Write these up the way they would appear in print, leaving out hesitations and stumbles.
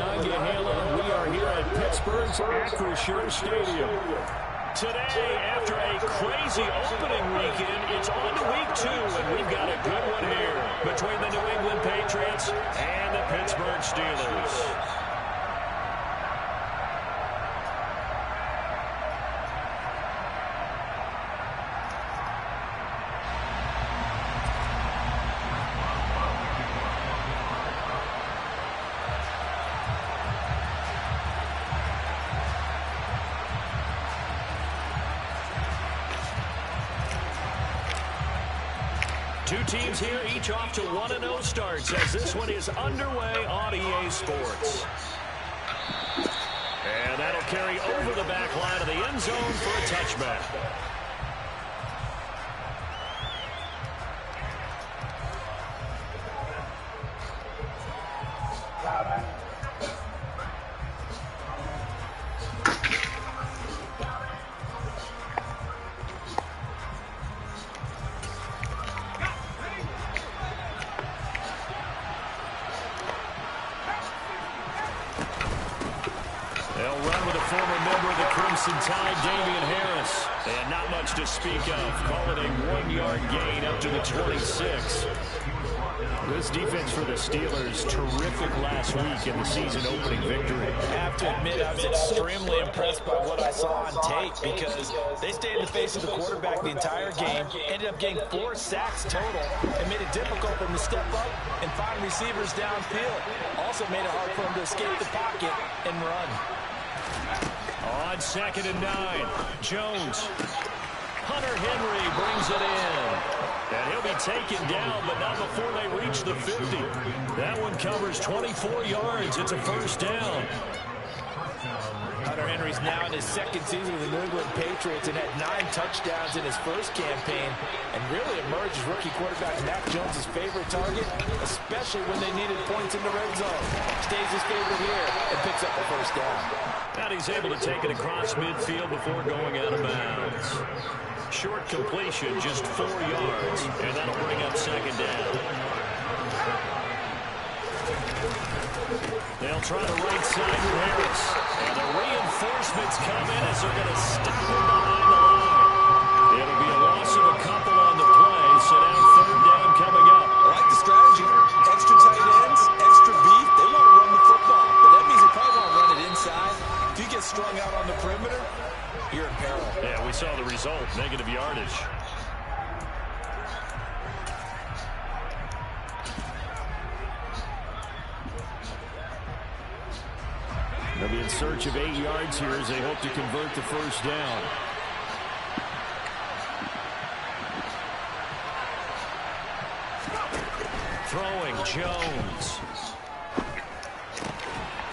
Monongahela. We are here at Pittsburgh's Acrisure Stadium. Today, after a crazy opening weekend, it's on to week 2, and we've got a good one here between the New England Patriots and the Pittsburgh Steelers. Two teams here, each off to 1-0 starts as this one is underway on EA Sports. And that'll carry over the back line of the end zone for a touchback. And not much to speak of. Call it a 1-yard gain up to the 26. This defense for the Steelers, terrific last week in the season-opening victory. I have to admit, I was extremely impressed by what I saw on tape because they stayed in the face of the quarterback the entire game, ended up getting 4 sacks total, and made it difficult for them to step up and find receivers downfield. Also made it hard for them to escape the pocket and run. On 2nd and 9, Jones. Hunter Henry brings it in. And he'll be taken down, but not before they reach the 50. That one covers 24 yards. It's a first down. Hunter Henry's now in his 2nd season with the New England Patriots and had 9 touchdowns in his first campaign and really emerged as rookie quarterback Mac Jones' favorite target, especially when they needed points in the red zone. Stays his favorite here and picks up the first down. And he's able to take it across midfield before going out of bounds. Short completion, just 4 yards, and that'll bring up 2nd down. They'll try the right side with Harris. And the reinforcements come in as they're going to stop him behind the line. It'll be a loss of a couple on the play, so now 3rd down coming up. I like the strategy. Extra tight ends, extra beef. They want to run the football, but that means they probably want to run it inside. If you get strung out on the perimeter, you're in peril. Yeah, we saw the result, negative yardage. They'll be in search of 8 yards here as they hope to convert the first down. Throwing, Jones.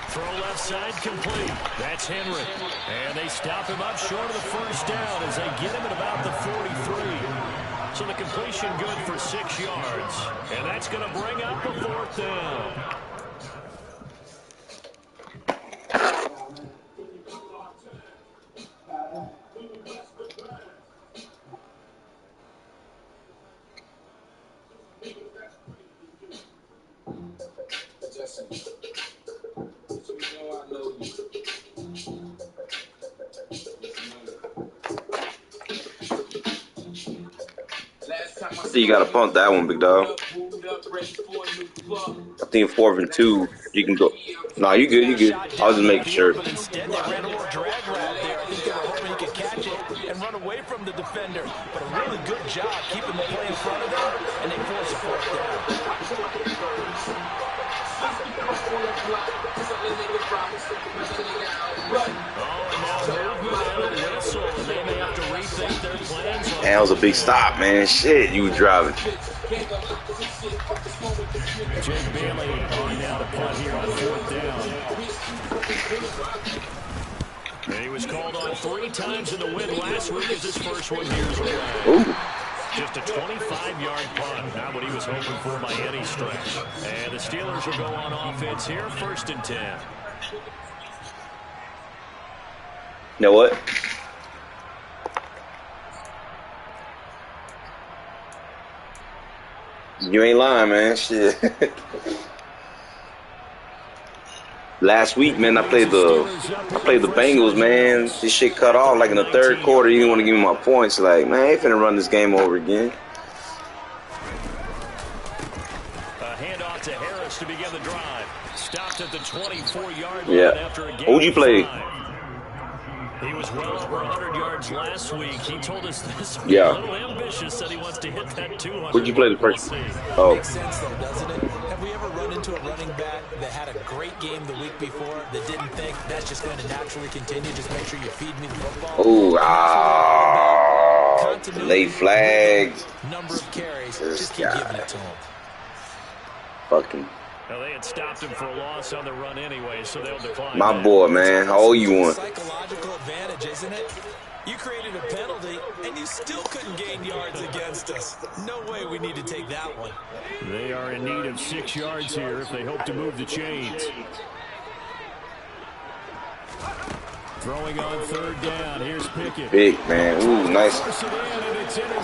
Throw left side complete. That's Henry. And they stop him up short of the first down as they get him at about the 43. So the completion good for 6 yards. And that's going to bring up the 4th down. You got to punt that one, big dog. I think 4th and 2, you can go. No, you good, you good. I was just making sure. But instead, they ran a little drag route there. I think they were hoping he could catch it and run away from the defender. But a really good job keeping the play in front of them, and they force a 4th down. Man, that was a big stop, man. Shit, you were driving. Jake Bailey on down to punt here on 4th down. And he was called on 3 times in the win last week as his first one years ago. Ooh. Just a 25-yard punt, not what he was hoping for by any stretch. And the Steelers will go on offense here, 1st and 10. You know what? You ain't lying, man. Shit. Last week, man, I played the Bengals, man. This shit cut off like in the third quarter. You didn't want to give me my points. Like, man, I ain't finna run this game over again. A handoff to Harris to begin the drive. Stopped at the 24-yard line after a game. Who'd you play? He was well over 100 yards last week. He told us this week a little ambitious, said he wants to hit that 200. Who'd you play the first? Oh. Makes sense though, doesn't it? Have we ever run into a running back that had a great game the week before that didn't think that's just going to naturally continue? Just make sure you feed me the football. Late flags. Number of carries. Just keep giving it to him. Fucking. Well, they had stopped him for a loss on the run anyway, so they'll decline. My boy, man. How old you want? Psychological advantage, isn't it? You created a penalty, and you still couldn't gain yards against us. No way we need to take that one. They are in need of 6 yards here if they hope to move the chains. Throwing on third down. Here's Pickett. Big, man. Ooh, nice.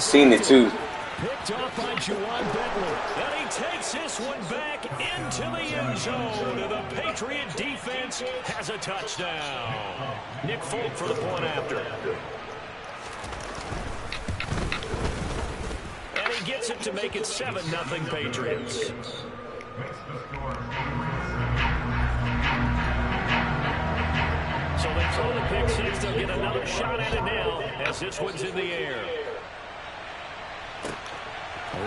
Seen it, too. Picked off by Juwan Bentley. And he takes this one back into the end zone. The Patriot defense has a touchdown. Nick Folk for the point after. And he gets it to make it 7-0 Patriots. So they throw the pick six. They'll get another shot at it now as this one's in the air.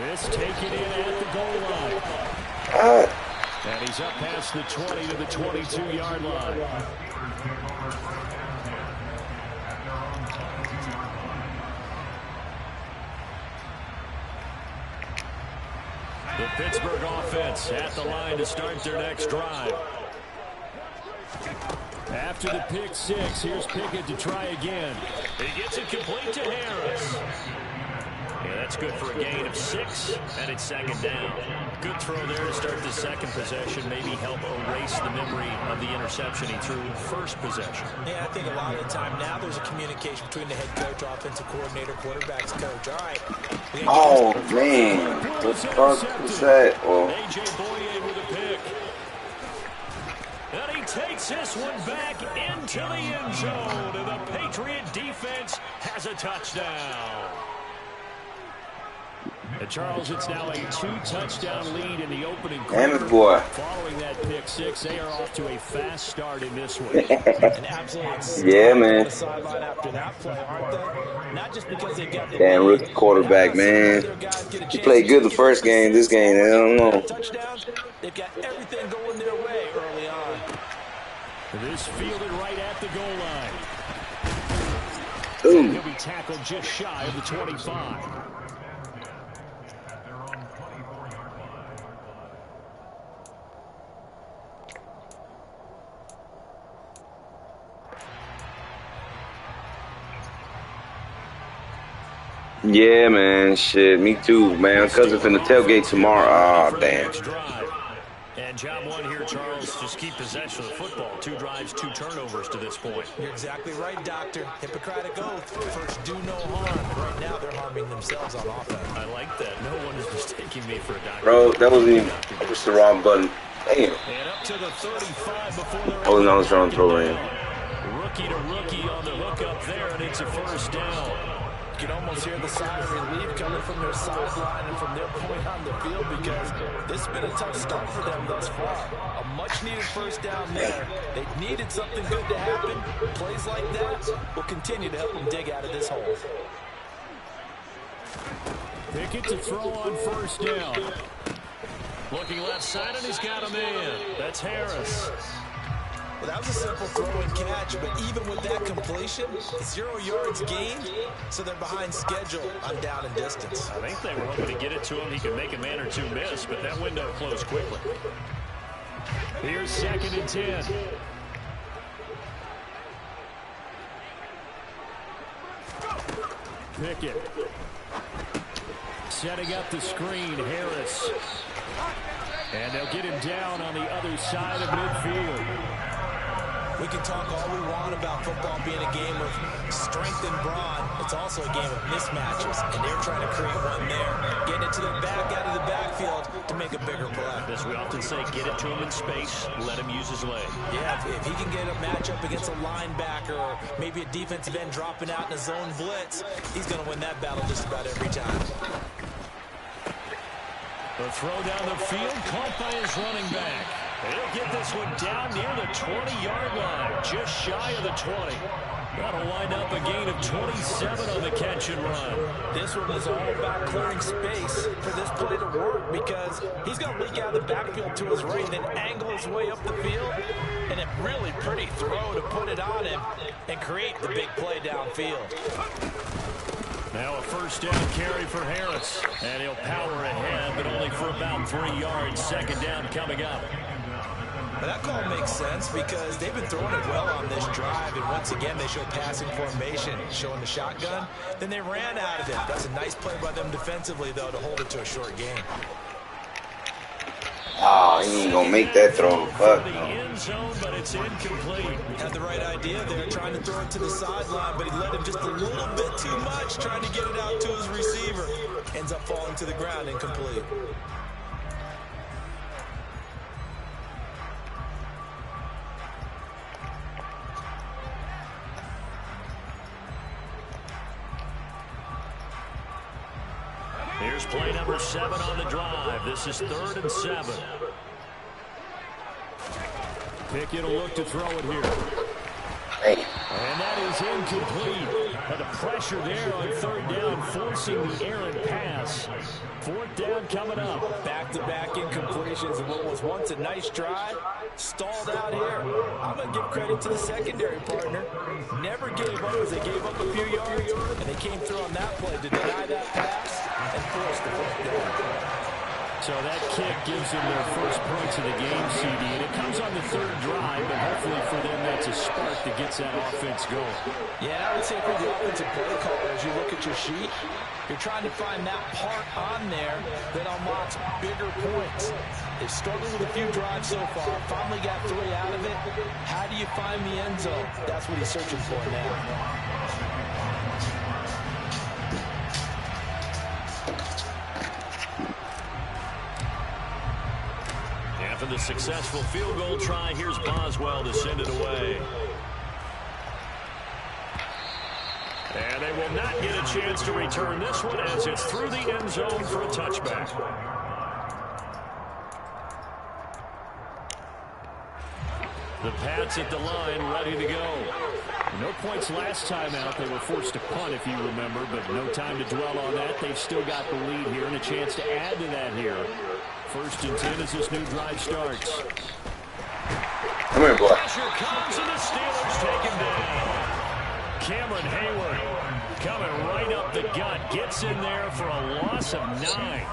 This taken in at the goal line. And he's up past the 20 to the 22-yard line. The Pittsburgh offense at the line to start their next drive. After the pick six, here's Pickett to try again. He gets it complete to Harris. Yeah, that's good for a gain of 6, and it's second down. Good throw there to start the second possession. Maybe help erase the memory of the interception he threw first possession. Yeah, I think a lot of the time now there's a communication between the head coach, offensive coordinator, quarterback's coach. All right. Oh, man. What the fuck is that? Oh. A.J. Boye with a pick. And he takes this one back into the end zone. And the Patriot defense has a touchdown. And Charles, it's now a 2-touchdown lead in the opening quarter. Damn it, boy. Following that pick six, they are off to a fast start in this one. Yeah, man. Damn rookie quarterback, man. He played good the first game. This game, I don't know. They've got everything going their way early on. This fielded right at the goal line. Ooh. He'll be tackled just shy of the 25. Yeah, man. Shit, me too, man. Cousin finna tailgate tomorrow. Ah, damn. And job one here, Charles, just keep possession of the football. 2 drives, 2 turnovers to this point. You're exactly right, Doctor. Hippocratic oath. First, do no harm. Right now, they're harming themselves on offense. I like that. No one is mistaking me for a doctor. Bro, that wasn't even. I pushed the wrong button. Damn. And up to the 35 before they're I was trying to throw in. Rookie to rookie on the hook up there, and it's a first down. You can almost hear the sigh of relief coming from their sideline and from their point on the field because this has been a tough start for them thus far. A much-needed first down there. They needed something good to happen. Plays like that will continue to help them dig out of this hole. Pickett to throw on first down. Looking left side, and he's got a man. That's Harris. Well, that was a simple throw and catch, but even with that completion, 0 yards gained, so they're behind schedule on down and distance. I think they were hoping to get it to him. He could make a man or 2 miss, but that window closed quickly. Here's 2nd and 10. Pickett. Setting up the screen, Harris. And they'll get him down on the other side of midfield. We can talk all we want about football being a game of strength and brawn. It's also a game of mismatches, and they're trying to create one there. Getting it to the back out of the backfield to make a bigger play. As we often say, get it to him in space, let him use his leg. Yeah, if he can get a matchup against a linebacker or maybe a defensive end dropping out in a zone blitz, he's going to win that battle just about every time. The throw down the field, caught by his running back. He'll get this one down near the 20-yard line, just shy of the 20. That'll wind up a gain of 27 on the catch and run. This one was all about clearing space for this play to work because he's going to leak out of the backfield to his right, then angle his way up the field, and a really pretty throw to put it on him and create the big play downfield. Now a first down carry for Harris, and he'll power ahead, but only for about 3 yards. Second down coming up. But that call makes sense because they've been throwing it well on this drive, and once again they show passing formation, showing the shotgun. Then they ran out of it. That's a nice play by them defensively, though, to hold it to a short game. Oh, he ain't gonna make that throw. Fuck The no. end zone, but it's incomplete. Had the right idea there, trying to throw it to the sideline, but he let him just a little bit too much, trying to get it out to his receiver. Ends up falling to the ground, incomplete. Here's play number 7 on the drive. This is 3rd and 7. Pickett will look to throw it here. Hey. And that is incomplete. But the pressure there on 3rd down, forcing the errant pass. 4th down coming up. Back-to-back incompletions of what was once a nice drive. Stalled out here. I'm going to give credit to the secondary partner. Never gave up as they gave up a few yards, and they came through on that play to deny that pass and force the 4th down. So that kick gives them their first points of the game, CD, and it comes on the 3rd drive, but hopefully for them that's a spark that gets that offense going. Yeah, and I would say for the offensive play caller, as you look at your sheet, you're trying to find that part on there that unlocks bigger points. They've struggled with a few drives so far, finally got 3 out of it. How do you find the end zone? That's what he's searching for now. After the successful field goal try, here's Boswell to send it away. And they will not get a chance to return this one as it's through the end zone for a touchback. The Pats at the line, ready to go. No points last time out. They were forced to punt, if you remember, but no time to dwell on that. They've still got the lead here and a chance to add to that here. 1st and 10 as this new drive starts. Come here, boy. Pressure comes and the Steelers take him down. Cameron Hayward coming right up the gut. Gets in there for a loss of 9.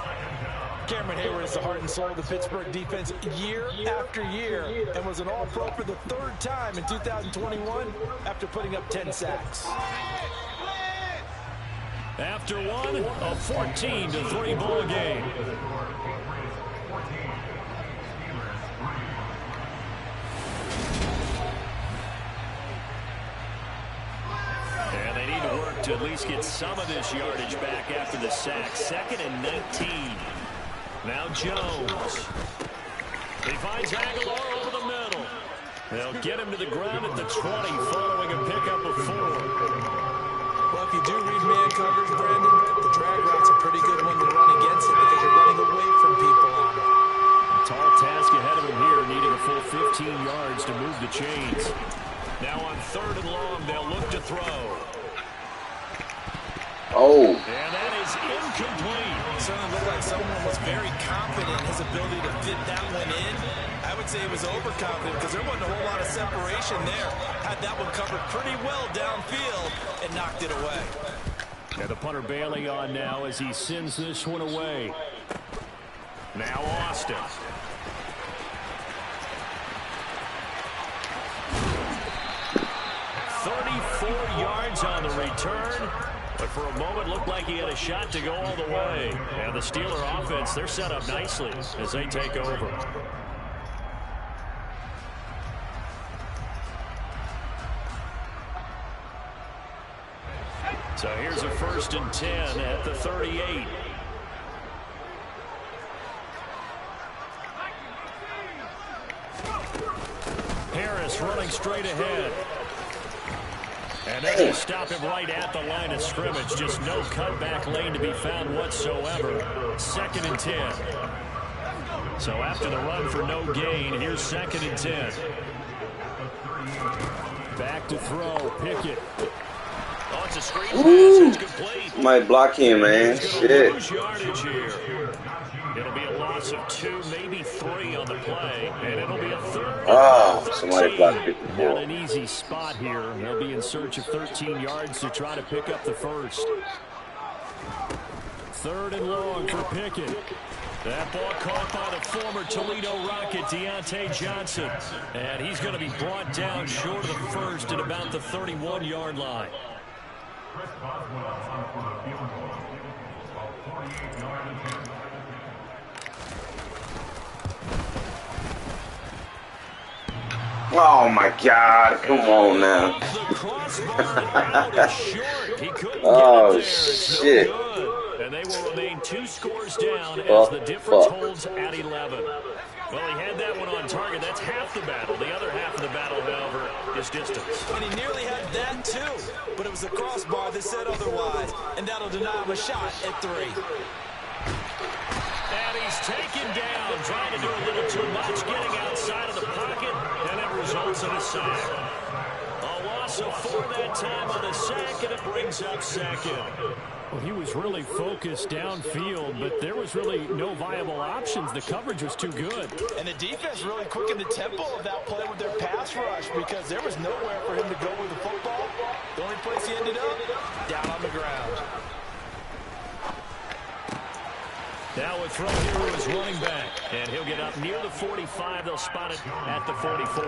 Cameron Hayward is the heart and soul of the Pittsburgh defense year after year and was an all-pro for the 3rd time in 2021 after putting up 10 sacks. After one, a 14-3 ball game. And they need to work to at least get some of this yardage back after the sack. 2nd and 19. Now Jones. He finds Aguilar over the middle. They'll get him to the ground at the 20 following a pickup of 4. Well, if you do read man coverage, Brandon, the drag route's a pretty good one to run against it because you're running away from people on it. A tall task ahead of him here, needing a full 15 yards to move the chains. Now on 3rd and long, they'll look to throw. Oh. And that is incomplete. Certainly looked like someone was very confident in his ability to fit that one in. I would say he was overconfident because there wasn't a whole lot of separation there. Had that one covered pretty well downfield and knocked it away. And the punter bailing on now as he sends this one away. Now Austin. 34 yards on the return. But for a moment, looked like he had a shot to go all the way. And the Steeler offense, they're set up nicely as they take over. So here's a 1st and 10 at the 38. Harris running straight ahead. And they're going to stop him right at the line of scrimmage. Just no cutback lane to be found whatsoever. 2nd and 10. So after the run for no gain, here's 2nd and 10. Back to throw. Pickett. Oh, it's a screen pass. It's complete. Might block him, man. Shit. Lose yardage here. It'll be a loss of 2, maybe 3 on the play, and it'll be a 3rd. Oh, somebody blocked it. Not an easy spot here. They'll be in search of 13 yards to try to pick up the 1st. 3rd and long for Pickett. That ball caught by the former Toledo Rocket, Deontay Johnson. And he's going to be brought down short of the 1st at about the 31-yard line. Oh my God! Come on now. Oh shit! And they will remain 2 scores down as the difference holds at 11. Well, he had that one on target. That's half the battle. The other half of the battle, however, is distance. And he nearly had that too, but it was the crossbar that said otherwise, and that'll deny him a shot at 3. And he's taken down, trying to do a little too much, getting outside of the pocket, and it results in a sack. A loss of 4 that time on the sack, and it brings up 2nd. Well, he was really focused downfield, but there was really no viable options. The coverage was too good. And the defense really quickened the tempo of that play with their pass rush because there was nowhere for him to go with the football. The only place he ended up, down on the ground. Now a throw here to his running back, and he'll get up near the 45. They'll spot it at the 44.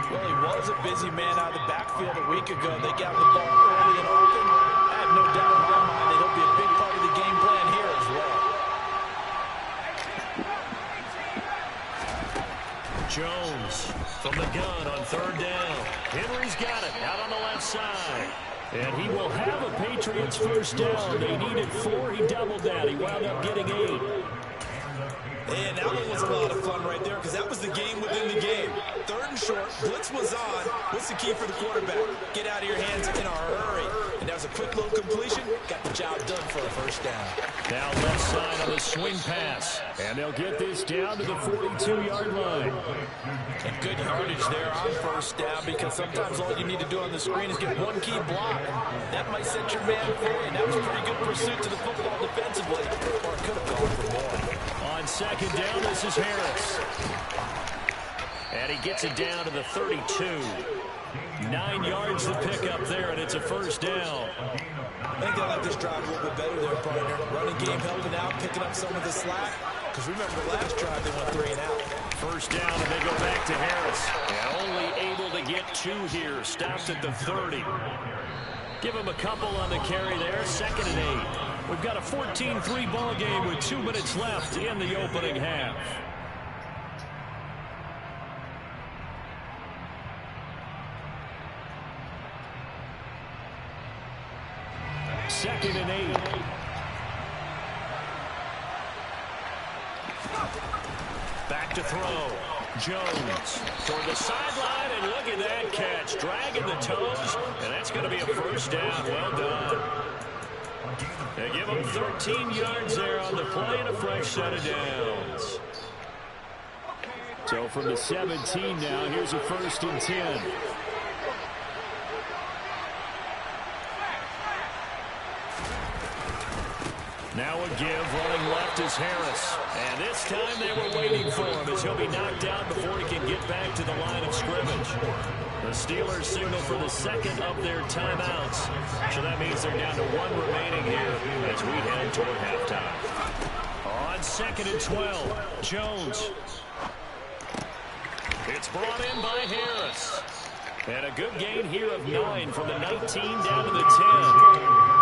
Well, he was a busy man out of the backfield a week ago. They got the ball early and often. I have no doubt in my mind that he'll be a big part of the game plan here as well. Jones from the gun on 3rd down. Henry's got it out on the left side. And he will have a Patriots 1st down. They needed 4. He doubled that. He wound up getting 8. And that one was a lot of fun right there because that was the game within the game. 3rd and short, blitz was on. What's the key for the quarterback? Get out of your hands in a hurry. And that was a quick little completion. Got the job done for a 1st down. Now left side on the swing pass. And they'll get this down to the 42-yard line. And good yardage there on 1st down because sometimes all you need to do on the screen is get one key block. That might set your man free. And that was pretty good pursuit to the football defensively. Or it could have gone for more. On 2nd down, this is Harris. And he gets it down to the 32. 9 yards to pick up there, and it's a 1st down. I think they like this drive a little bit better there, partner. Running game helping out, picking up some of the slack. Because remember, the last drive they went 3 and out. 1st down, and they go back to Harris. And only able to get 2 here. Stopped at the 30. Give him a couple on the carry there. 2nd and 8. We've got a 14-3 ball game with 2 minutes left in the opening half. Second and 8. Back to throw. Jones toward the sideline, and look at that catch. Dragging the toes, and that's going to be a 1st down. Well done. They give him 13 yards there on the play and a fresh set of downs. So from the 17 now, here's a 1st and 10. Now a give, running left is Harris. And this time they were waiting for him as he'll be knocked out before he can get back to the line of scrimmage. The Steelers signal for the 2nd of their timeouts. So that means they're down to 1 remaining here as we head toward halftime. On 2nd and 12, Jones. It's brought in by Harris. And a good gain here of 9 from the 19 down to the 10.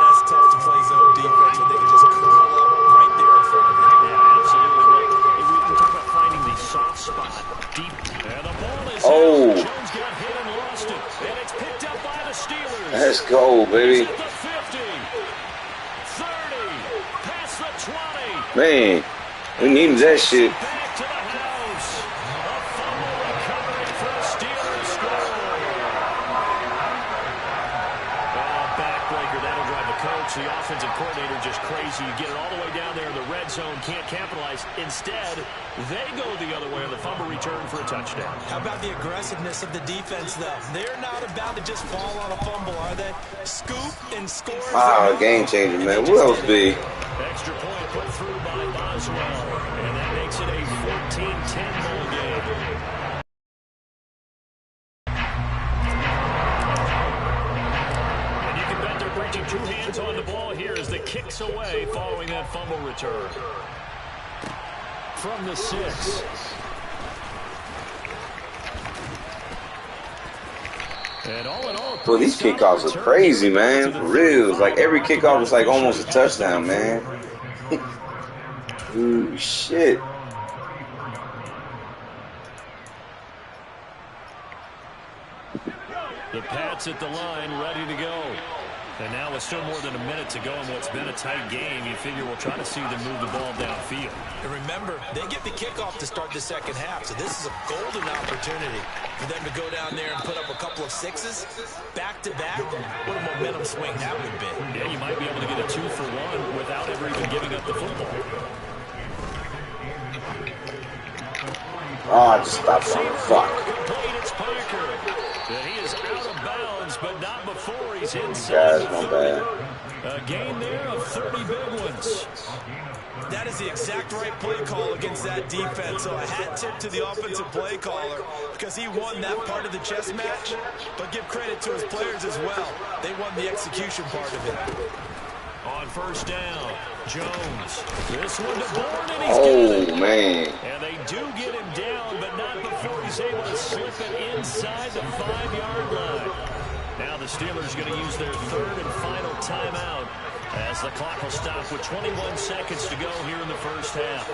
That's tough to play zone defense when they can just curl up right there in front of you. Yeah, absolutely. We can talk about finding the soft spot deep. And the ball is out. Jones got hit and lost it. And it's picked up by the Steelers. Let's go, baby. At the 50, 30, past the 20. Man, we needed that shit. Back to the house. A fumble recovery for a Steelers score. Backbreaker, that'll drive the coach, the offensive coordinator, just crazy. You get it all the way down there in the red zone, can't capitalize. Instead, they go the other way on the fumble return for a touchdown. How about the aggressiveness of the defense, though? They're not about to just fall on a fumble, are they? Scoop and score. Wow, game changer, man. Who else be? Extra point put through by Boswell, and that makes it a 14-10 ball game. And you can bet they're bringing two hands on the ball here as the kick's away following that fumble return. From the 6. And all in all, Well, these kickoffs are crazy, man. For real. It's like every kickoff is like almost a touchdown, man. Ooh, shit. The Pats at the line, ready to go. And now with still more than a minute to go in what's been a tight game, you figure we'll try to see them move the ball downfield. And remember, they get the kickoff to start the second half, so this is a golden opportunity for them to go down there and put up a couple of sixes back-to-back. What a momentum swing that would be. Yeah, you might be able to get a 2-for-1 without ever even giving up the football. Oh, I just stopped on the fuck. Complete, it's Parker. And he is out of bounds, but not before he's inside. Guys, my bad. A gain there of 30 big ones. That is the exact right play call against that defense. So a hat tip to the offensive play caller because he won that part of the chess match. But give credit to his players as well. They won the execution part of it. On first down, Jones. This one to Bourne, and he's got it. Man. And they do get him down, but not before he's able to slip it inside the 5-yard line. Now the Steelers going to use their third and final timeout as the clock will stop with 21 seconds to go here in the first half.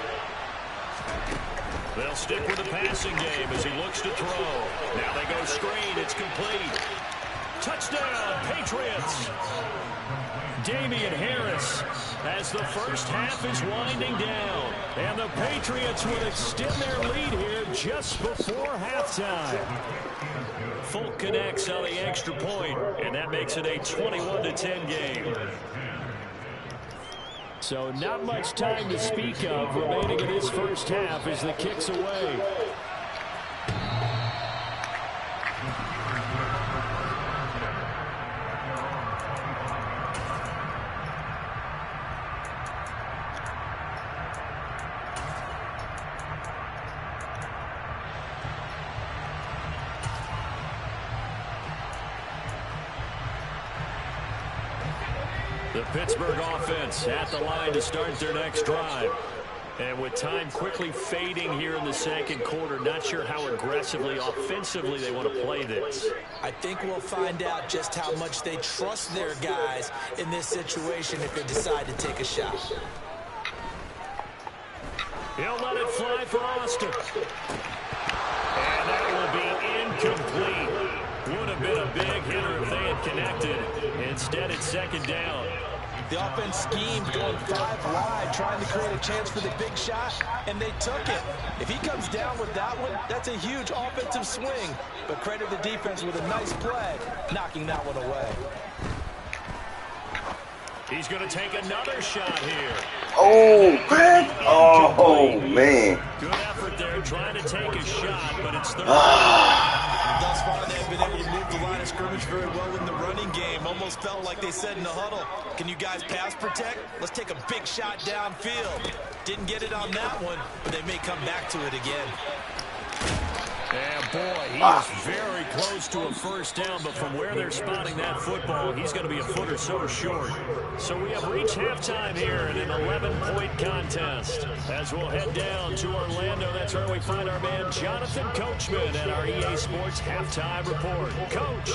They'll stick with the passing game as he looks to throw. Now they go screen. It's complete. Touchdown, Patriots. Damian Harris as the first half is winding down. And the Patriots will extend their lead here just before halftime. Folk connects on the extra point, and that makes it a 21-10 game. So not much time to speak of remaining in this first half as the kick's away. The Pittsburgh offense at the line to start their next drive. And with time quickly fading here in the second quarter, not sure how aggressively, offensively they want to play this. I think we'll find out just how much they trust their guys in this situation if they decide to take a shot. He'll let it fly for Austin. And that will be incomplete. Would have been a big hitter if they had connected. Instead, it's second down. The offense schemed going 5 wide, trying to create a chance for the big shot, and they took it. If he comes down with that one, that's a huge offensive swing. But credit the defense with a nice play, knocking that one away. He's going to take another shot here. Oh, Greg. Oh, man. Good effort there, trying to take a shot, but it's third. Thus far, they've been able to move the line of scrimmage very well in the running game. Almost felt like they said in the huddle, can you guys pass protect? Let's take a big shot downfield. Didn't get it on that one, but they may come back to it again. And boy, he is very close to a first down, but from where they're spotting that football, he's going to be a foot or so short. So we have reached halftime here in an 11-point contest. As we'll head down to Orlando, that's where we find our man Jonathan Coachman at our EA Sports Halftime Report. Coach.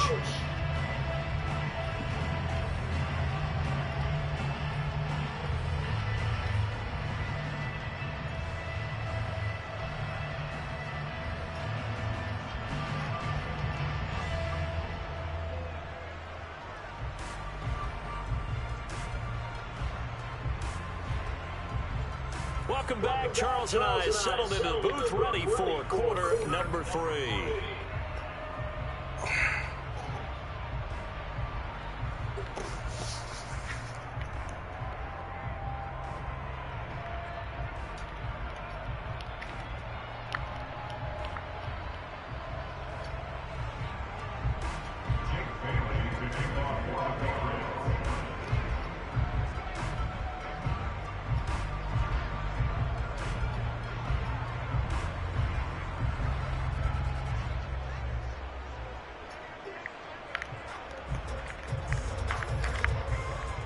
welcome back. Charles and I settled into the booth, ready for quarter number 3.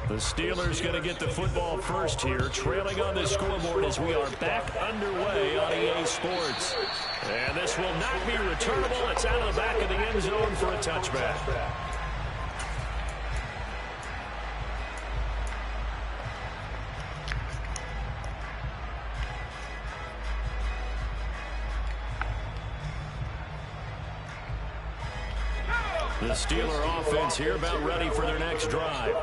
The Steelers going to get the football first here, trailing on the scoreboard as we are back underway on EA Sports. And this will not be returnable. It's out of the back of the end zone for a touchback. The Steeler offense here about ready for their next drive.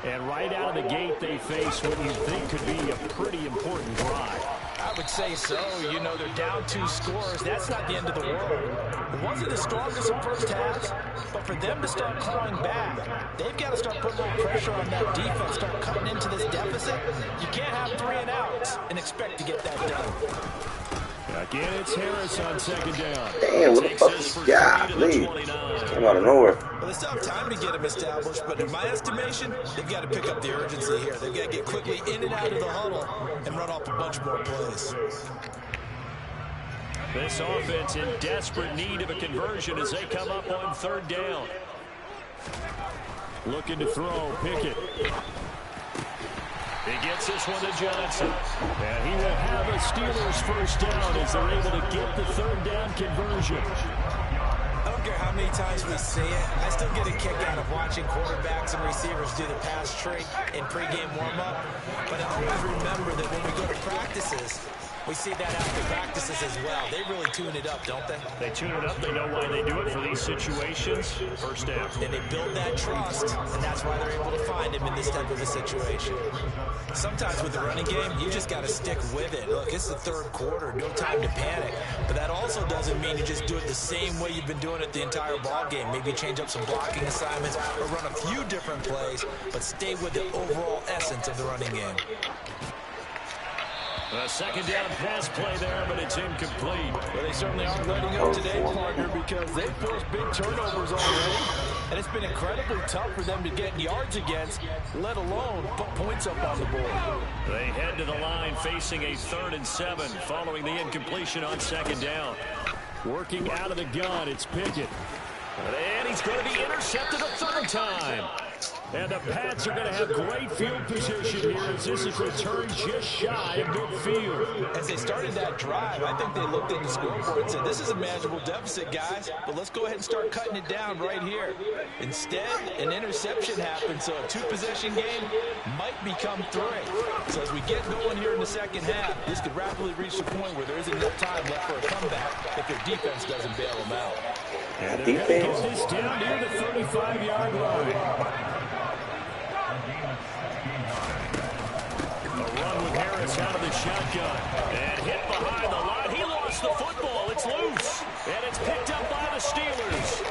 And right out of the gate, they face what you think could be a pretty important drive. I would say so. You know, they're down 2 scores. That's not the end of the world. It wasn't the strongest of first halves, but for them to start clawing back, they've got to start putting a little pressure on that defense, start cutting into this deficit. You can't have 3 and outs and expect to get that done. Again, it's Harris on second down. Damn, what the fuck is golly? Came out of nowhere. Well, they still have time to get him established, but in my estimation, they've got to pick up the urgency here. They've got to get quickly in and out of the huddle and run off a bunch more plays. This offense in desperate need of a conversion as they come up on third down. Looking to throw, Pickett. He gets this one to Johnson. And he will have a Steelers first down as they're able to get the third down conversion. I don't care how many times we see it. I still get a kick out of watching quarterbacks and receivers do the pass trick in pregame warm-up. But I always remember that when we go to practices, we see that after practices as well. They really tune it up, don't they? They tune it up. They know why they do it for these situations. First down. And they build that trust, and that's why they're able to find him in this type of a situation. Sometimes with the running game, you just got to stick with it. Look, it's the third quarter. No time to panic. But that also doesn't mean you just do it the same way you've been doing it the entire ball game. Maybe change up some blocking assignments or run a few different plays, but stay with the overall essence of the running game. A second down pass play there, but it's incomplete. Well, they certainly aren't letting up today, partner, because they've forced big turnovers already. And it's been incredibly tough for them to get yards against, let alone put points up on the board. They head to the line facing a 3rd and 7 following the incompletion on second down. Working out of the gun, it's Pickett. And he's going to be intercepted a 3rd time. And the Pats are going to have great field position here as this is returned just shy of midfield. As they started that drive, I think they looked at the scoreboard and said, this is a manageable deficit, guys, but let's go ahead and start cutting it down right here. Instead, an interception happened, so a 2-possession game might become 3. So as we get going here in the second half, this could rapidly reach the point where there isn't enough time left for a comeback if their defense doesn't bail them out. And they're going to get this down near the 35-yard line. A run with Harris out of the shotgun. And hit behind the line. He lost the football. It's loose. And it's picked up by the Steelers.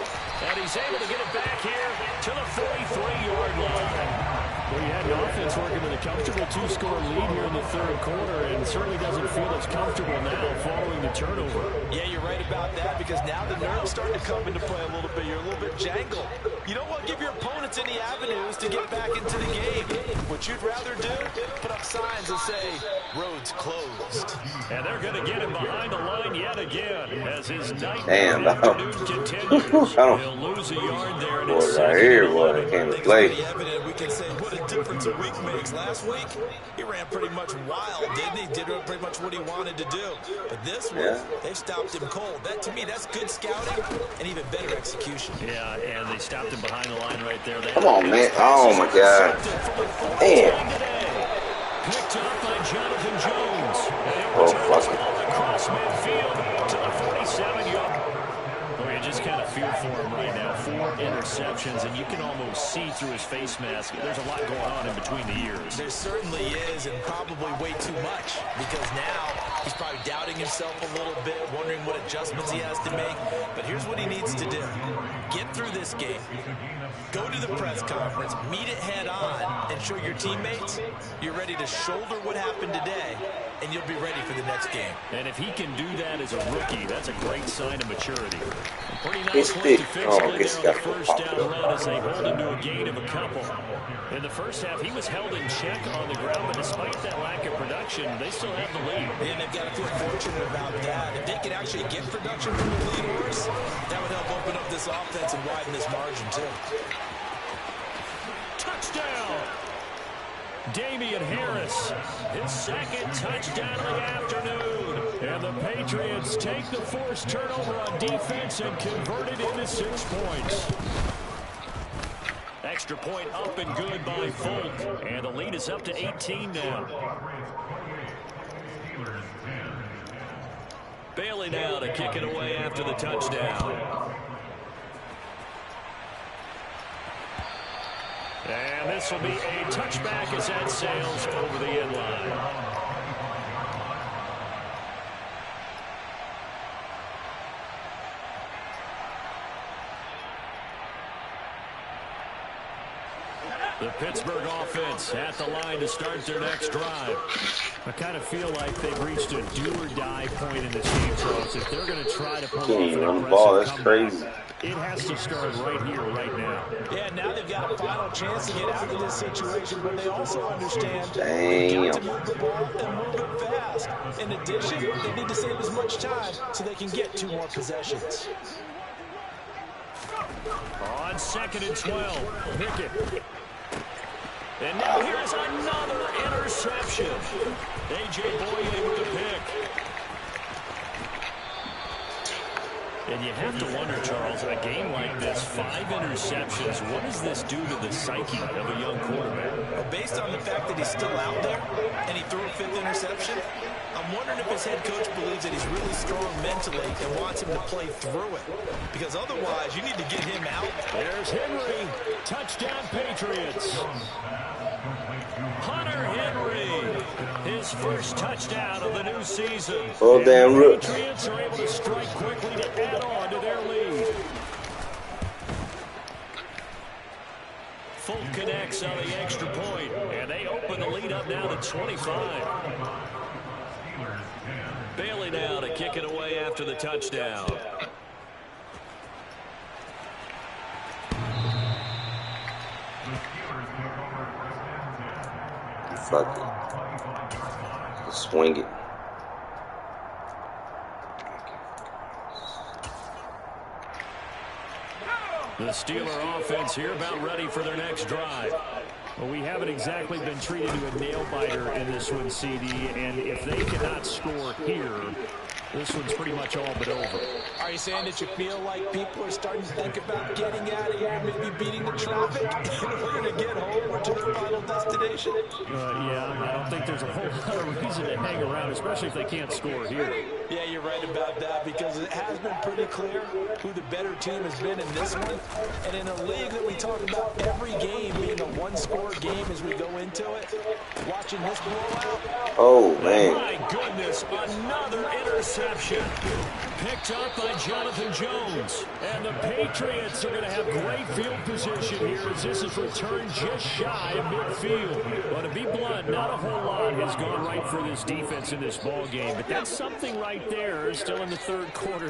And he's able to get it back here to the 43-yard line. Well, you had an offense working with a comfortable 2-score lead here in the 3rd quarter, and certainly doesn't feel as comfortable now following the turnover. Yeah, you're right about that, because now the nerves starting to come into play a little bit. You're a little bit jangled. You don't want to give your opponents any avenues to get back into the game. What you'd rather do, put up signs that say, roads closed. And they're going to get him behind the line yet again as his Damn, afternoon continues. He'll lose a yard there. And it's right here, boy, came to play. We can say what a difference a week makes. Last week, he ran pretty much wild, didn't he? Did pretty much what he wanted to do. But this one, they stopped him cold. That, to me, that's good scouting and even better execution. Yeah, and they stopped him behind the line right there. Come on, man. Oh, my God. Damn. Picked up by Jonathan Jones. Oh, fuck it. Across midfield to the 47-yard. Well, you just kind of feel for him right now. 4 interceptions, and you can almost see through his face mask. There's a lot going on in between the ears. There certainly is, and probably way too much, because now he's probably doubting himself a little bit, wondering what adjustments he has to make. But here's what he needs to do. Get through this game. Go to the press conference, meet it head on, and show your teammates you're ready to shoulder what happened today, and you'll be ready for the next game. And if he can do that as a rookie, that's a great sign of maturity. Pretty nice way to fix good there on the first down run as they hold him to a gain of a couple. In the first half, he was held in check on the ground, but despite that lack of production, they still have the lead. And they've got to feel fortunate about that. If they could actually get production from the lead horse, that would help open up this offense and widen this margin, too. Touchdown! Damian Harris, his second touchdown of the afternoon. And the Patriots take the forced turnover on defense and convert it into 6 points. Extra point up and good by Folk. And the lead is up to 18 now. Bailey now to kick it away after the touchdown. And this will be a touchback as that sails over the end line. The Pittsburgh offense at the line to start their next drive. I kind of feel like they've reached a do-or-die point in this game, Charles. If they're going to try to pull off an aggressive comeback, it has to start right here, right now. Yeah, now they've got a final chance to get out of this situation, but they also understand they've got to move the ball and move it fast. In addition, they need to save as much time so they can get 2 more possessions. On 2nd and 12, Pickett. And now here's another interception. A.J. Boye with the pick. And you have to wonder, Charles, a game like this, 5 interceptions, what does this do to the psyche of a young quarterback? Well, based on the fact that he's still out there and he threw a 5th interception, I'm wondering if his head coach believes that he's really strong mentally and wants him to play through it. Because otherwise, you need to get him out. There's Henry. Touchdown, Patriots. Hunter Henry, his first touchdown of the new season. Oh, damn, the Patriots are able to strike quickly to add on to their lead. Folk connects on the extra point, and they open the lead up now to 25. Bailey now to kick it away after the touchdown. Fuck it. Swing it. The Steeler offense here about ready for their next drive. Well, we haven't exactly been treated to a nail-biter in this one, CD, and if they cannot score here, this one's pretty much all but over. Are you saying that you feel like people are starting to think about getting out of here, maybe beating the traffic in order to get home or to their final destination? Yeah, I don't think there's a whole lot of reason to hang around, especially if they can't score here. Yeah, you're right about that, because it has been pretty clear who the better team has been in this one. And in a league that we talk about every game being a one-score game as we go into it, watching this blowout. Oh, man. My goodness, another interception. Picked up by Jonathan Jones. And the Patriots are going to have great field position here as this is returned just shy of midfield. But to be blunt, not a whole lot has gone right for this defense in this ball game. But that's something right there. Still in the third quarter.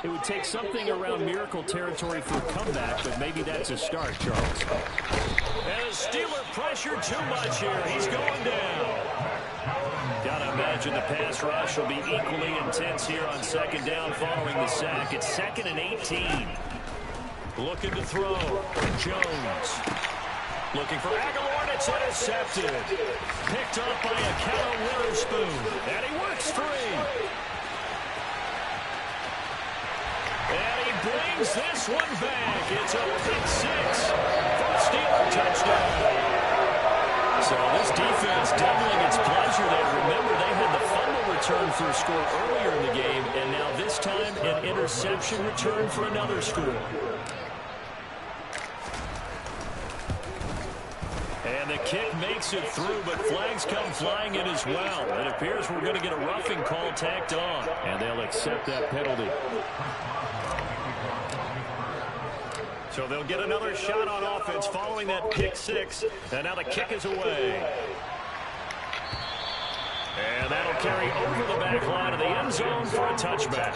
It would take something around miracle territory for a comeback, but maybe that's a start, Charles. And the Steeler pressure too much here. He's going down. Gotta imagine the pass rush will be equally intense here on 2nd down following the sack. It's 2nd and 18. Looking to throw. Jones. Looking for Aguilar, and it's intercepted. Picked up by Akello Witherspoon. And he works free. And he brings this one back. It's a pick 6 for a Steeler touchdown. So this defense doubling its pleasure there. Remember, they had the fumble return for a score earlier in the game, and now this time an interception return for another score. kick makes it through, but flags come flying in as well. It appears we're going to get a roughing call tacked on, and they'll accept that penalty. So they'll get another shot on offense following that pick six, and now the kick is away. And that'll carry over the back line of the end zone for a touchback.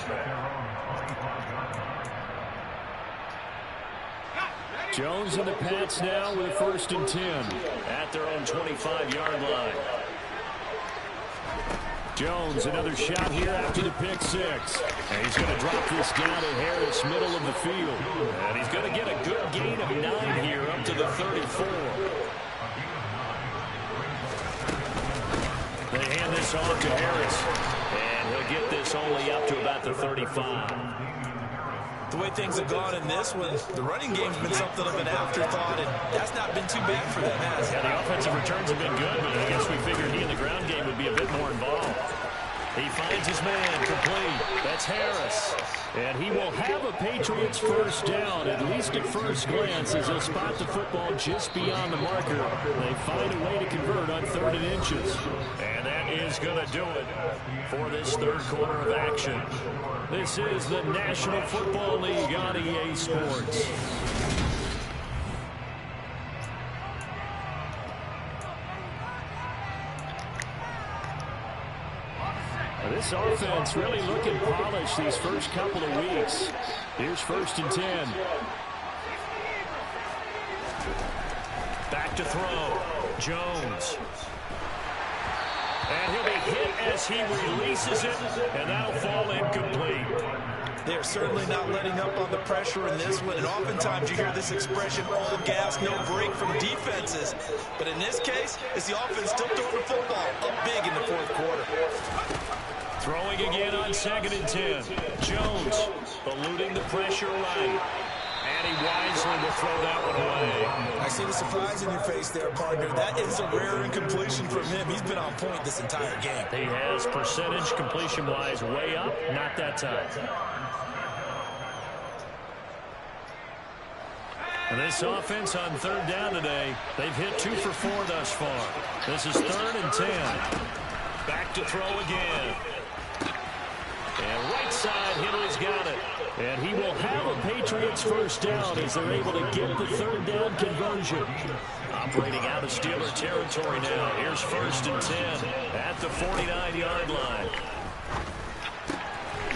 Jones and the Pats now with a 1st and 10 at their own 25-yard line. Jones, another shot here after the pick six. And he's going to drop this down to Harris, middle of the field. And he's going to get a good gain of 9 here up to the 34. They hand this off to Harris. And he'll get this only up to about the 35. The way things have gone in this one, the running game's been something of an afterthought, and that's not been too bad for them, has it? Yeah, the offensive returns have been good, but I guess we figured he in the ground game would be a bit more involved. He finds his man complete. That's Harris. And he will have a Patriots 1st down, at least at first glance, as he'll spot the football just beyond the marker. They find a way to convert on 3rd and inches. And that is going to do it for this 3rd quarter of action. This is the National Football League on EA Sports. This offense really looking polished these first couple of weeks. Here's 1st and 10. Back to throw. Jones. And he'll be hit as he releases it, and that'll fall incomplete. They're certainly not letting up on the pressure in this one, and oftentimes you hear this expression, all gas, no break from defenses. But in this case, it's the offense still throwing the football up big in the 4th quarter. Throwing again on 2nd and 10. Jones eluding the pressure right. And he wisely will throw that one away. I see the surprise in your face there, partner. That is a rare incompletion from him. He's been on point this entire game. He has percentage completion-wise way up. Not that time. And this offense on 3rd down today, they've hit 2 for 4 thus far. This is 3rd and 10. Back to throw again. And right side, Henry's got it. And he will have a Patriots 1st down as they're able to get the 3rd down conversion. Operating out of Steeler territory now. Here's 1st and 10 at the 49-yard line.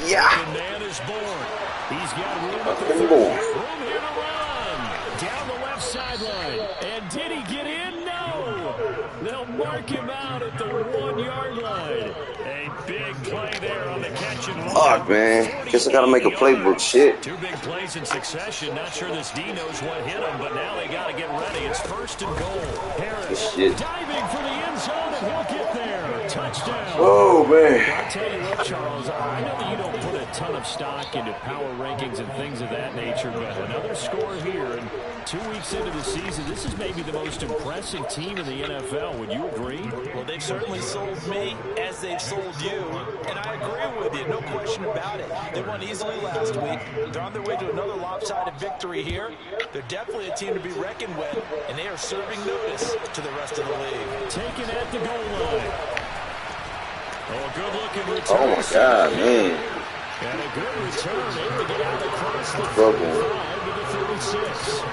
Yeah. The man is born. He's got room at the 40. Room here to run. Down the left sideline. And did he get in? No. They'll mark him out at the 1-yard line. A big play there on the catch and run. Oh, man. Guess I got to make a playbook. Shit. 2 big plays in succession. Not sure this D knows what hit him, but now they got to get ready. It's 1st and goal. Harris diving for the end zone, and he'll get there. Touchdown. Oh, man. I'll tell you what, Charles, I know that you don't put a ton of stock into power rankings and things of that nature, but another score here, and 2 weeks into the season, this is maybe the most impressive team in the NFL. Would you agree? Well, they've certainly sold me as they've sold you, and I agree with you, no question about it. They won easily last week. They're on their way to another lopsided victory here. They're definitely a team to be reckoned with, and they are serving notice to the rest of the league. Taken at the goal line. Oh, a good-looking return. Oh, my God, man. And a good return, able to get out across the 45 to the 36.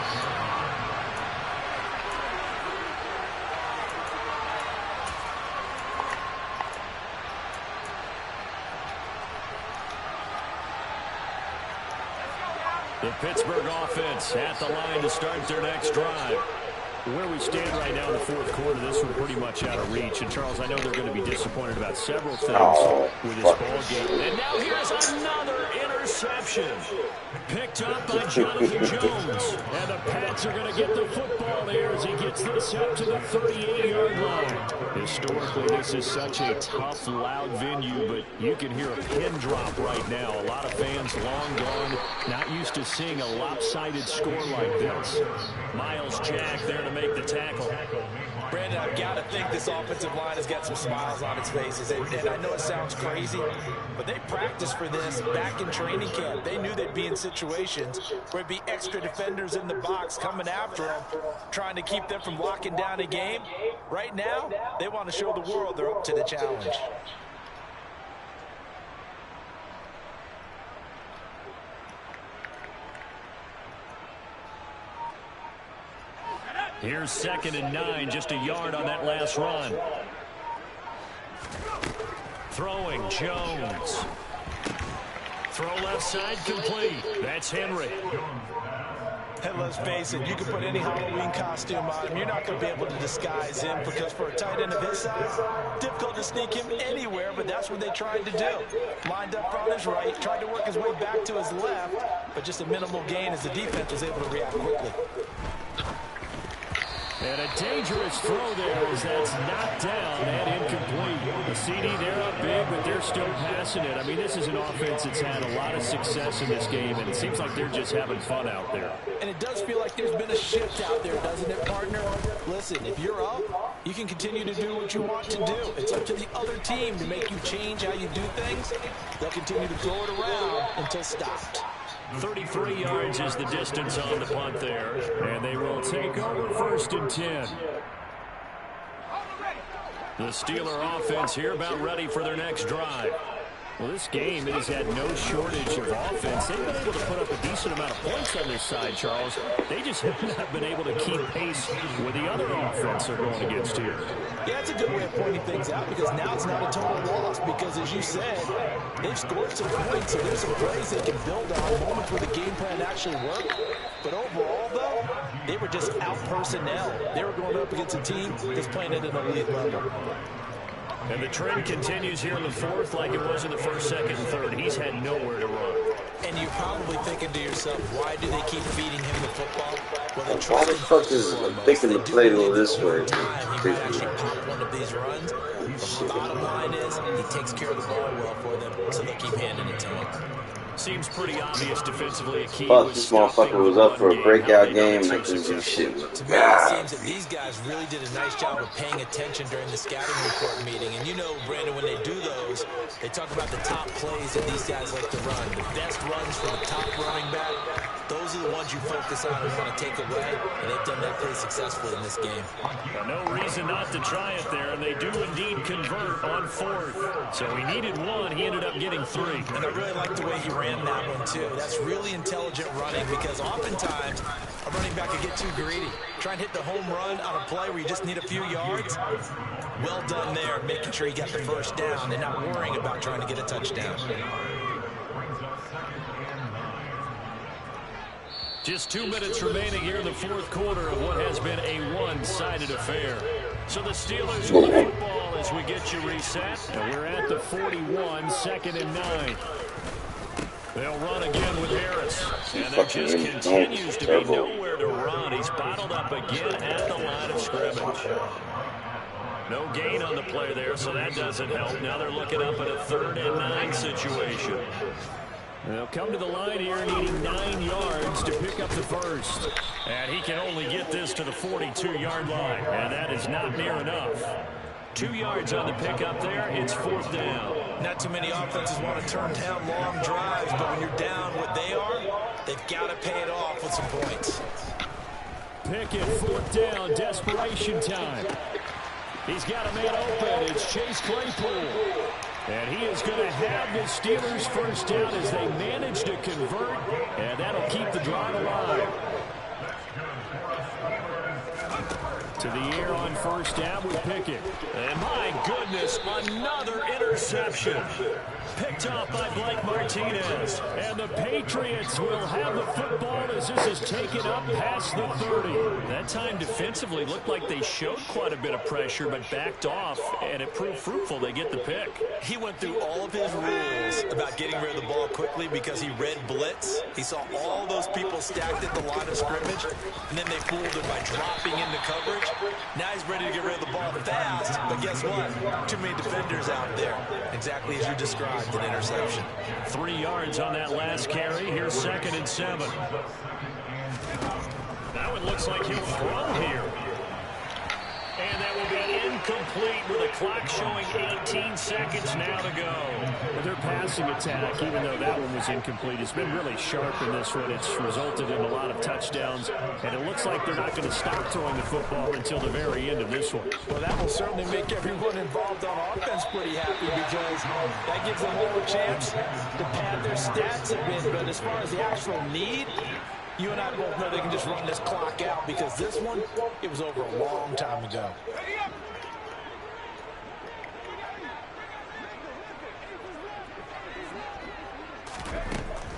The Pittsburgh offense at the line to start their next drive. Where we stand right now in the 4th quarter, this one pretty much out of reach. And, Charles, I know they're going to be disappointed about several things with this ball game. And now here's another interception. Picked up by Jonathan Jones. And the Pats are going to get the football there as he gets this up to the 38-yard line. Historically, this is such a tough, loud venue, but you can hear a pin drop right now. A lot of fans long gone, not used to seeing a lopsided score like this. Miles Jack there to make the tackle. Brandon, I've got to think this offensive line has got some smiles on its faces. And I know it sounds crazy, but they practiced for this back in training camp. They knew they'd be in situations where it'd be extra defenders in the box coming after them, trying to keep them from locking down a game. Right now, they want to show the world they're up to the challenge. Here's 2nd and 9, just a yard on that last run. Throwing, Jones. Throw left side complete. That's Henry. And let's face it, you can put any Halloween costume on him. You're not going to be able to disguise him because for a tight end of his size, difficult to sneak him anywhere, but that's what they tried to do. Lined up on his right, tried to work his way back to his left, but just a minimal gain as the defense was able to react quickly. And a dangerous throw there as that's knocked down and incomplete. The CD, they're up big, but they're still passing it. I mean, this is an offense that's had a lot of success in this game, and it seems like they're just having fun out there. And it does feel like there's been a shift out there, doesn't it, partner? Listen, if you're up, you can continue to do what you want to do. It's up to the other team to make you change how you do things. They'll continue to throw it around until stopped. 33 yards is the distance on the punt there. And they will take over 1st and 10. The Steeler offense here about ready for their next drive. Well, this game has had no shortage of offense. They've been able to put up a decent amount of points on this side, Charles. They just have not been able to keep pace with the other offense they're going against here. Yeah, that's a good way of pointing things out because now it's not a total loss because, as you said, they've scored some points, so there's some plays they can build on, moments where the game plan actually worked. But overall, though, they were just out personnel. They were going up against a team that's playing at an elite level. And the trend continues here in the 4th like it was in the 1st, 2nd, and 3rd. He's had nowhere to run. And you're probably thinking to yourself, why do they keep feeding him the football? Well, why the fuck is picking the play this way? He might actually pop one of these runs. But the bottom line is, he takes care of the ball well for them, so they'll keep handing it to him. Seems pretty obvious defensively. A key Fuck, this motherfucker was up for a breakout game and I couldn't do shit. To me, it seems that these guys really did a nice job of paying attention during the scouting report meeting. And you know, Brandon, when they do those, they talk about the top plays that these guys like to run. The best runs for the top running back, those are the ones you focus on and want to take away. And they've done that pretty successfully in this game. Well, no reason not to try it there, and they do indeed convert on 4th. So he needed 1. He ended up getting 3. And I really like the way he ran that one too. That's really intelligent running because oftentimes a running back could get too greedy. Try and hit the home run on a play where you just need a few yards. Well done there, making sure he got the first down and not worrying about trying to get a touchdown. Just 2 minutes remaining here in the 4th quarter of what has been a one-sided affair. So the Steelers with the football as we get you reset. And we're at the 41, 2nd and 9. They'll run again with Harris. And there just continues to be nowhere to run. He's bottled up again at the line of scrimmage. No gain on the play there, so that doesn't help. Now they're looking up at a 3rd and 9 situation. They'll come to the line here needing 9 yards to pick up the first. And he can only get this to the 42-yard line. And that is not near enough. 2 yards on the pickup there. It's 4th down. Not too many offenses want to turn down long drives, but when you're down what they are, they've got to pay it off with some points. Pickett, 4th down, desperation time. He's got a man open. It's Chase Claypool. And he is going to have the Steelers first down as they manage to convert, and that'll keep the drive alive. To the air on first down with Pickett. And my goodness, another interception. Picked off by Blake Martinez. And the Patriots will have the football as this is taken up past the 30. That time defensively looked like they showed quite a bit of pressure but backed off, and it proved fruitful. They get the pick. He went through all of his rules about getting rid of the ball quickly because he read blitz. He saw all those people stacked at the line of scrimmage, and then they fooled him by dropping into coverage. Now he's ready to get rid of the ball fast, but guess what? Too many defenders out there. Exactly as you described, an interception. 3 yards on that last carry. Here's 2nd and 7. Now it looks like he'll throw here. And that will be incomplete with a clock showing 18 seconds now to go. Well, their passing attack, even though that one was incomplete, has been really sharp in this one. It's resulted in a lot of touchdowns, and it looks like they're not going to stop throwing the football until the very end of this one. Well, that will certainly make everyone involved on offense pretty happy because that gives them more chance to pad their stats a bit. But as far as the actual need, you and I both know they can just run this clock out because this one, it was over a long time ago.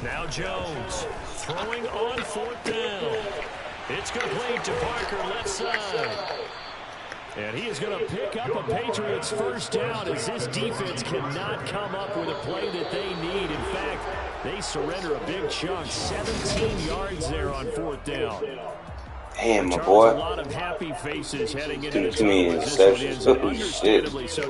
Now Jones throwing on 4th down. It's complete to Parker, left side. And he is going to pick up a Patriots first down as this defense cannot come up with a play that they need. In fact, they surrender a big chunk, 17 yards there on 4th down. Damn, my boy. A lot of happy faces heading into the Too many interceptions. Holy shit. So